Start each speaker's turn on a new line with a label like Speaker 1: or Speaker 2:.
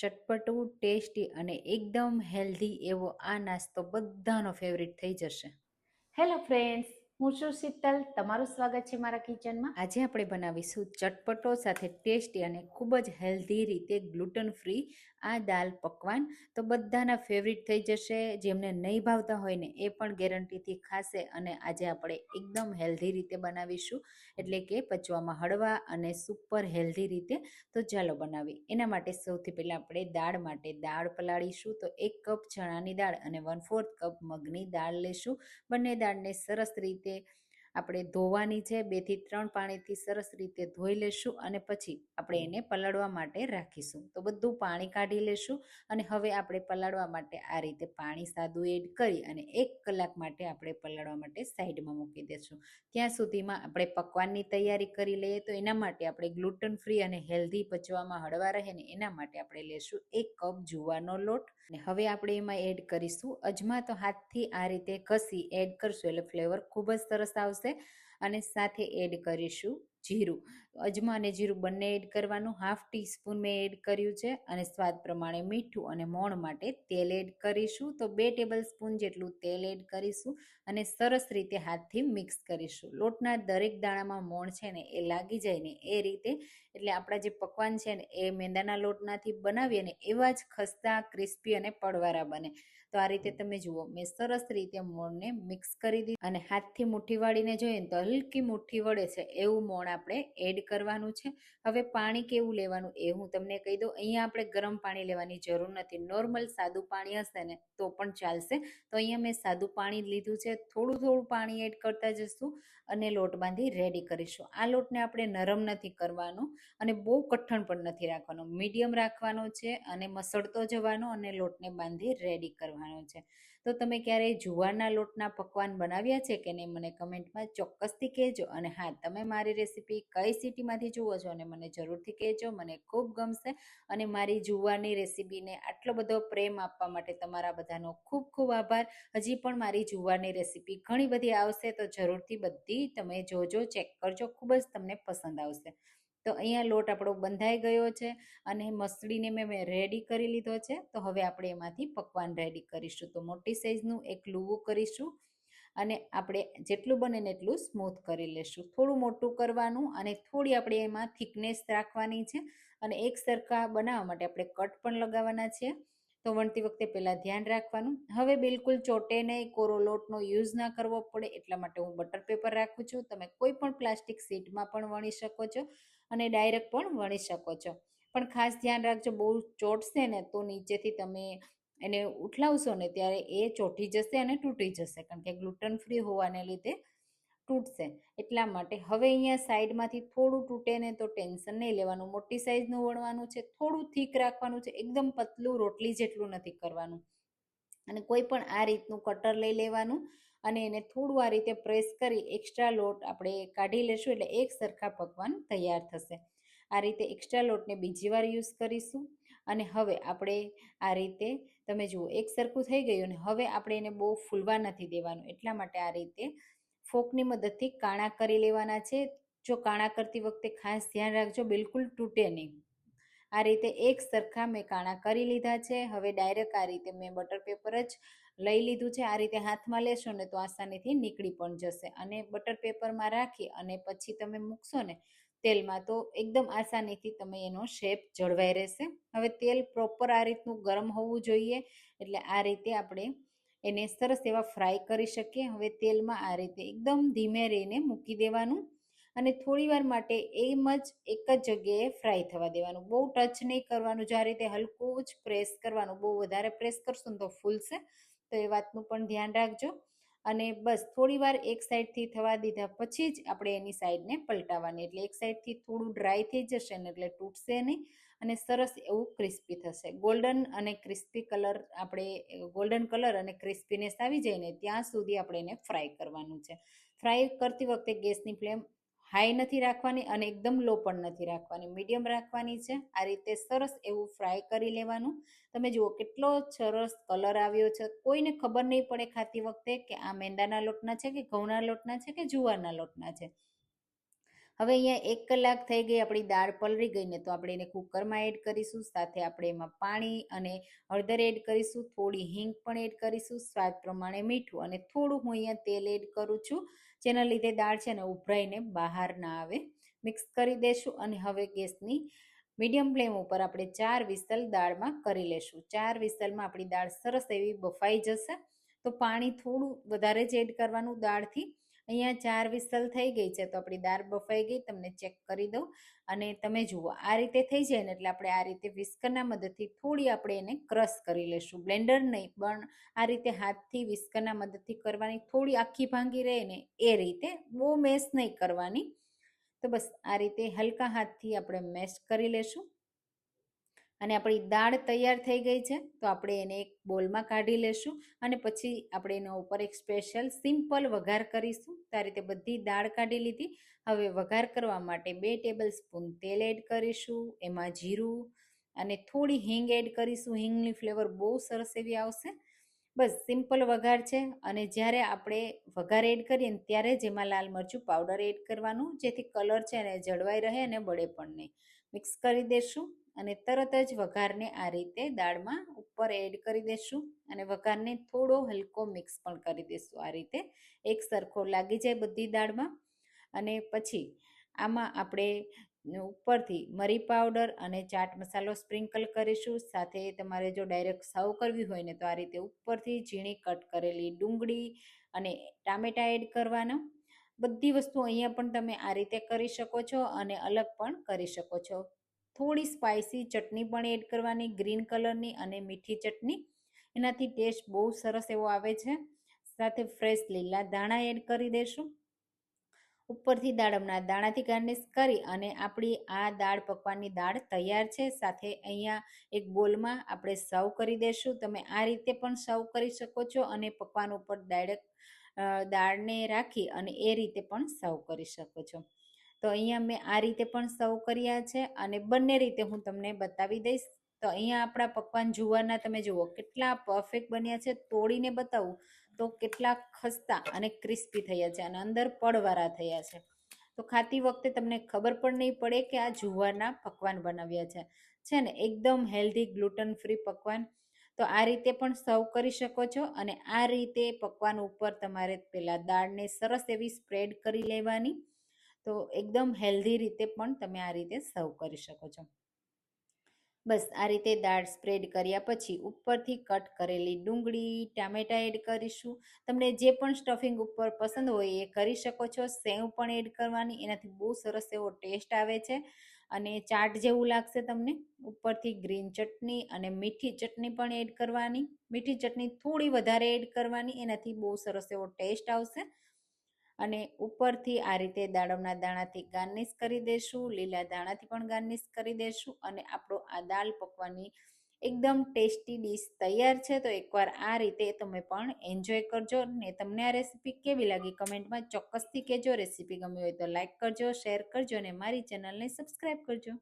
Speaker 1: ચટપટું, tasty અને એકદમ healthy એવો આ નાસ્તો બધાનો ફેવરિટ થઈ જશે.
Speaker 2: હેલો ફ્રેન્ડ્સ, હું છું શીતલ. તમારું સ્વાગત છે મારા કિચનમાં.
Speaker 1: આજે આપણે બનાવીશું ચટપટો સાથે ટેસ્ટી અને ખૂબ જ હેલ્ધી રીતે ગ્લુટન ફ્રી આ દાલ પકવાન. તો બધાના ફેવરિટ થઈ જશે. જેમને નહીં ભાવતા હોય ને એ પણ ગેરંટીથી ખાશે. અને આજે આપણે એકદમ હેલ્ધી રીતે બનાવીશું, એટલે કે પચવામાં હળવા અને સુપર હેલ્ધી રીતે. તો ચાલો બનાવી. એના માટે સૌથી પહેલાં આપણે દાળ માટે દાળ પલાળીશું. તો 1 કપ ચણાની દાળ અને 1/4 કપ મગની દાળ લેશું. બંને દાળને સરસ રીતે આપણે ધોવાની છે. 2 થી 3 પાણીથી સરસ રીતે ધોઈ લેશું અને પછી આપણે એને પલાળવા માટે રાખીશું. તો બધું પાણી કાઢી લેશું અને હવે આપણે પલાળવા માટે આ રીતે પાણી સાદું એડ કરી અને 1 કલાક માટે આપણે પલાળવા માટે સાઈડમાં મૂકી દઈશું. ત્યાં સુધીમાં આપણે પકવાનની તૈયારી કરી લઈએ. તો એના માટે આપણે ગ્લુટન ફ્રી અને હેલ્ધી પચવામાં હળવા રહે ને એના માટે આપણે લેશું 1 કપ જુવારનો લોટ. અને હવે આપણે એમાં એડ કરીશું અજમા. તો હાથથી આ રીતે ઘસી એડ કરશું એટલે ફ્લેવર ખૂબ જ સરસ આવશે. અને સાથે એડ કરીશું જીરું. અજમા અને જીરું બંને એડ કરવાનું. 1/2 ટીસ્પૂન મેં એડ કર્યું છે. અને સ્વાદ પ્રમાણે મીઠું અને મોણ માટે તેલ એડ કરીશું. તો 2 ટેબલ સ્પૂન જેટલું તેલ એડ કરીશું અને સરસ રીતે હાથથી મિક્સ કરીશું. લોટના દરેક દાણામાં મોણ છે ને એ લાગી જાય ને એ રીતે, એટલે આપણા જે પકવાન છે ને એ મેંદાના લોટનાથી બનાવીએ ને એવા જ ખસ્તા, ક્રિસ્પી અને પડવારા બને. તો આ રીતે તમે જુઓ, મેં સરસ રીતે મોણને મિક્સ કરી દીધું અને હાથથી મુઠ્ઠી વાળીને જોઈએ ને તો હલકી મુઠ્ઠી વળે છે એવું મોણ આપણે એડ કરવાનું છે. હવે પાણી કેવું લેવાનું એ હું તમને કહી દઉં. અહીંયા આપણે ગરમ પાણી લેવાની જરૂર નથી. નોર્મલ સાદું પાણી હશે ને તો પણ ચાલશે. તો અહીંયા મેં સાદું પાણી લીધું છે. થોડું થોડું પાણી એડ કરતા જશું અને લોટ બાંધી રેડી કરીશું. આ લોટને આપણે નરમ નથી કરવાનો અને બહુ કઠણ પણ નથી રાખવાનો, મીડિયમ રાખવાનો છે અને મસળતો જવાનો અને લોટને બાંધી રેડી કરવાનો છે. તો તમે ક્યારેય જુવારના લોટના પકવાન બનાવ્યા છે કે નહીં મને કમેન્ટમાં ચોક્કસથી કહેજો. અને હા, તમે મારી રેસીપી કઈ સિટીમાંથી જુઓ છો અને મને જરૂરથી કહેજો, મને ખૂબ ગમશે. અને મારી જુવારની રેસીપીને આટલો બધો પ્રેમ આપવા માટે તમારા બધાનો ખૂબ ખૂબ આભાર. હજી પણ મારી જુવારની રેસીપી ઘણી બધી આવશે તો જરૂરથી બધી તમે જોજો, ચેક કરજો, ખૂબ જ તમને પસંદ આવશે. તો અહીંયા લોટ આપણો બંધાઈ ગયો છે અને મસળીને મેં રેડી કરી લીધો છે. તો હવે આપણે એમાંથી પકવાન રેડી કરીશું. તો મોટી સાઈઝનું એક લુવું કરીશું અને આપણે જેટલું બને ને એટલું સ્મૂથ કરી લેશું. થોડું મોટું કરવાનું અને થોડી આપણે એમાં થિકનેસ રાખવાની છે. અને એક સરખા બનાવવા માટે આપણે કટ પણ લગાવવાના છે. તો વણતી વખતે પહેલાં ધ્યાન રાખવાનું. હવે બિલકુલ ચોટે નહીં, કોરો લોટનો યુઝ ના કરવો પડે એટલા માટે હું બટર પેપર રાખું છું. તમે કોઈ પણ પ્લાસ્ટિક શીટમાં પણ વણી શકો છો અને ડાયરેક્ટ પણ વણી શકો છો. પણ ખાસ ધ્યાન રાખજો, બહુ ચોટશે ને તો નીચેથી તમે એને ઉઠલાવશો ને ત્યારે એ ચોટી જશે અને તૂટી જશે, કારણ કે ગ્લુટન ફ્રી હોવાને લીધે તૂટશે. એટલા માટે હવે અહીંયા સાઈડમાંથી થોડું તૂટે ને તો ટેન્શન નહીં લેવાનું. મોટી સાઈઝનું વણવાનું છે, થોડું થીક રાખવાનું છે, એકદમ પતલું રોટલી જેટલું નથી કરવાનું. અને કોઈ પણ આ રીતનું કટર લઈ લેવાનું અને એને થોડું આ રીતે પ્રેસ કરી એક્સ્ટ્રા લોટ આપણે કાઢી લેશું એટલે એક સરખા પકવાન તૈયાર થશે. આ રીતે એક્સ્ટ્રા લોટને બીજી વાર યુઝ કરીશું. અને હવે આપણે આ રીતે તમે જુઓ એક સરખું થઈ ગયું ને હવે આપણે એને બહુ ફૂલવા નથી દેવાનું. એટલા માટે આ રીતે ફોકની મદદથી કાણા કરી લેવાના છે. જો કાણા કરતી વખતે ખાસ ધ્યાન રાખજો, બિલકુલ તૂટે નહીં. આ રીતે એક સરખા મેં કાણા કરી લીધા છે. હવે ડાયરેક્ટ આ રીતે મેં બટર પેપર જ લઈ લીધું છે. આ રીતે હાથમાં લેશો ને તો આસાનીથી નીકળી પણ જશે. અને બટર પેપરમાં રાખી અને પછી તમે મૂકશો ને તેલમાં તો એકદમ આસાનીથી તમે એનો શેપ જળવાઈ રહેશે. હવે તેલ પ્રોપર આ રીતનું ગરમ હોવું જોઈએ એટલે આ રીતે આપણે એને સરસ એવા ફ્રાય કરી શકીએ. હવે તેલમાં આ રીતે એકદમ ધીમે રહીને મૂકી દેવાનું અને થોડી વાર માટે એમ જ એક જ જગ્યાએ ફ્રાય થવા દેવાનું. બહુ ટચ નહીં કરવાનું. જો આ રીતે હલકું જ પ્રેસ કરવાનું, બહુ વધારે પ્રેસ કરશો ને તો ફૂલશે, તો એ વાતનું પણ ધ્યાન રાખજો. અને બસ થોડી વાર એક સાઈડથી થવા દીધા પછી જ આપણે એની સાઈડને પલટાવવાની, એટલે એક સાઈડથી થોડું ડ્રાય થઈ જશે ને એટલે તૂટશે નહીં અને સરસ એવું ક્રિસ્પી થશે. ગોલ્ડન અને ક્રિસ્પી કલર આપણે ગોલ્ડન કલર અને ક્રિસ્પીનેસ આવી જાય ને ત્યાં સુધી આપણે એને ફ્રાય કરવાનું છે. ફ્રાય કરતી વખતે ગેસની ફ્લેમ હાઈ નથી રાખવાની અને એકદમ લો પણ નથી રાખવાની, મીડિયમ રાખવાની છે. આ રીતે સરસ એવું ફ્રાય કરી લેવાનું. તમે જુઓ કેટલો સરસ કલર આવ્યો છે. કોઈને ખબર નહીં પડે ખાતી વખતે કે આ મેંદાના લોટના છે કે ઘઉંના લોટના છે કે જુવારના લોટના છે. હવે અહીંયા 1 કલાક થઈ ગઈ, આપણી દાળ પલળી ગઈ ને, તો આપણે એને કુકરમાં એડ કરીશું. સાથે આપણે એમાં પાણી અને હળદર એડ કરીશું, થોડી હિંગ પણ એડ કરીશું, સ્વાદ પ્રમાણે મીઠું, અને થોડું હું અહીંયા તેલ એડ કરું છું, જેના લીધે દાળ છે ને ઉભરાઈને બહાર ના આવે. મિક્સ કરી દેશું અને હવે ગેસની મીડિયમ ફ્લેમ ઉપર આપણે 4 વિસલ દાળમાં કરી લેશું. 4 વિસલમાં આપણી દાળ સરસ એવી બફાઈ જશે. તો પાણી થોડું વધારે જ એડ કરવાનું દાળથી. અહીંયા 4 વિસલ થઈ ગઈ છે, તો આપણી દાળ બફાઈ ગઈ, તમને ચેક કરી દઉં. અને તમે જુઓ આ રીતે થઈ જાય ને, એટલે આપણે આ રીતે વિસ્કરના મદદથી થોડી આપણે એને ક્રશ કરી લેશું. બ્લેન્ડર નહીં, પણ આ રીતે હાથથી વિસ્કરના મદદથી કરવાની. થોડી આખી ભાંગી રહે ને એ રીતે, બહુ મેશ નહીં કરવાની. તો બસ આ રીતે હલકા હાથથી આપણે મેશ કરી લેશું. અને આપણી દાળ તૈયાર થઈ ગઈ છે, તો આપણે એને એક બોલમાં કાઢી લેશું. અને પછી આપણે એના ઉપર એક સ્પેશિયલ સિમ્પલ વઘાર કરીશું. તો આ રીતે બધી દાળ કાઢી લીધી. હવે વઘાર કરવા માટે 2 ટેબલ સ્પૂન તેલ એડ કરીશું, એમાં જીરું અને થોડી હિંગ એડ કરીશું. હિંગની ફ્લેવર બહુ સરસ એવી આવશે. બસ સિમ્પલ વઘાર છે. અને જ્યારે આપણે વઘાર એડ કરીએ ને, ત્યારે જ એમાં લાલ મરચું પાવડર એડ કરવાનું, જેથી કલર છે ને જળવાઈ રહે અને બળે પણ નહીં. મિક્સ કરી દેશું અને તરત જ વઘારને આ રીતે દાળમાં ઉપર એડ કરી દેશું. અને વઘારને થોડો હલકો મિક્સ પણ કરી દેશું. આ રીતે એક સરખો લાગી જાય બધી દાળમાં. અને પછી આમાં આપણે ઉપરથી મરી પાવડર અને ચાટ મસાલો સ્પ્રિંકલ કરીશું. સાથે તમારે જો ડાયરેક્ટ સર્વ કરવી હોય ને, તો આ રીતે ઉપરથી ઝીણી કટ કરેલી ડુંગળી અને ટામેટા એડ કરવાના. બધી વસ્તુ અહીંયા પણ તમે આ રીતે કરી શકો છો અને અલગ પણ કરી શકો છો. થોડી સ્પાઇસી ચટણી પણ એડ કરવાની, ગ્રીન કલરની, અને મીઠી ચટણી. એનાથી ટેસ્ટ બહુ સરસ એવો આવે છે. સાથે ફ્રેશ લીલા ધાણા એડ કરી દેશું. ઉપરથી દાડમના દાણાથી ગાર્નિશ કરી અને આપણી આ દાળ પકવાનની દાળ તૈયાર છે. સાથે અહીંયા એક બોલમાં આપણે સર્વ કરી દેશું. તમે આ રીતે પણ સર્વ કરી શકો છો અને પકવાન ઉપર ડાયરેક્ટ દાળને રાખી અને એ રીતે પણ સર્વ કરી શકો છો. તો અહીંયા મેં આ રીતે પણ સર્વ કર્યા છે અને બંને રીતે હું તમને બતાવી દઈશ. તો અહીંયા આપણા પકવાન જુવારના તમે જુઓ કેટલા પરફેક્ટ બન્યા છે. તોડીને બતાવું તો કેટલા ખસ્તા અને ક્રિસ્પી થયા છે અને અંદર પડવાળા થયા છે. તો ખાતી વખતે તમને ખબર પણ નહીં પડે કે આ જુવારના પકવાન બનાવ્યા છે ને એકદમ હેલ્ધી ગ્લુટન ફ્રી પકવાન. તો આ રીતે પણ સર્વ કરી શકો છો. અને આ રીતે પકવાન ઉપર તમારે પહેલા દાળને સરસ એવી સ્પ્રેડ કરી લેવાની. તો એકદમ હેલ્ધી રીતે પણ તમે આ રીતે સર્વ કરી શકો છો. બસ આ રીતે દાળ સ્પ્રેડ કર્યા પછી ઉપરથી કટ કરેલી ડુંગળી, ટામેટા એડ કરીશું. તમને જે પણ સ્ટફિંગ ઉપર પસંદ હોય એ કરી શકો છો. સેવ પણ એડ કરવાની, એનાથી બહુ સરસ એવો ટેસ્ટ આવે છે અને ચાટ જેવું લાગશે તમને. ઉપરથી ગ્રીન ચટણી અને મીઠી ચટણી પણ એડ કરવાની. મીઠી ચટણી થોડી વધારે એડ કરવાની, એનાથી બહુ સરસ એવો ટેસ્ટ આવશે. અને ઉપરથી આ રીતે દાડમના દાણાથી ગાર્નિશ કરી દેશું, લીલા દાણાથી પણ ગાર્નિશ કરી દેશું. અને આપણો આ દાળ પકવાની એકદમ ટેસ્ટી ડીશ તૈયાર છે. તો એકવાર આ રીતે તમે પણ એન્જોય કરજો. ને તમને આ રેસીપી કેવી લાગી કમેન્ટમાં ચોક્કસથી કહેજો. રેસીપી ગમી હોય તો લાઈક કરજો, શેર કરજો અને મારી ચેનલને સબસ્ક્રાઈબ કરજો.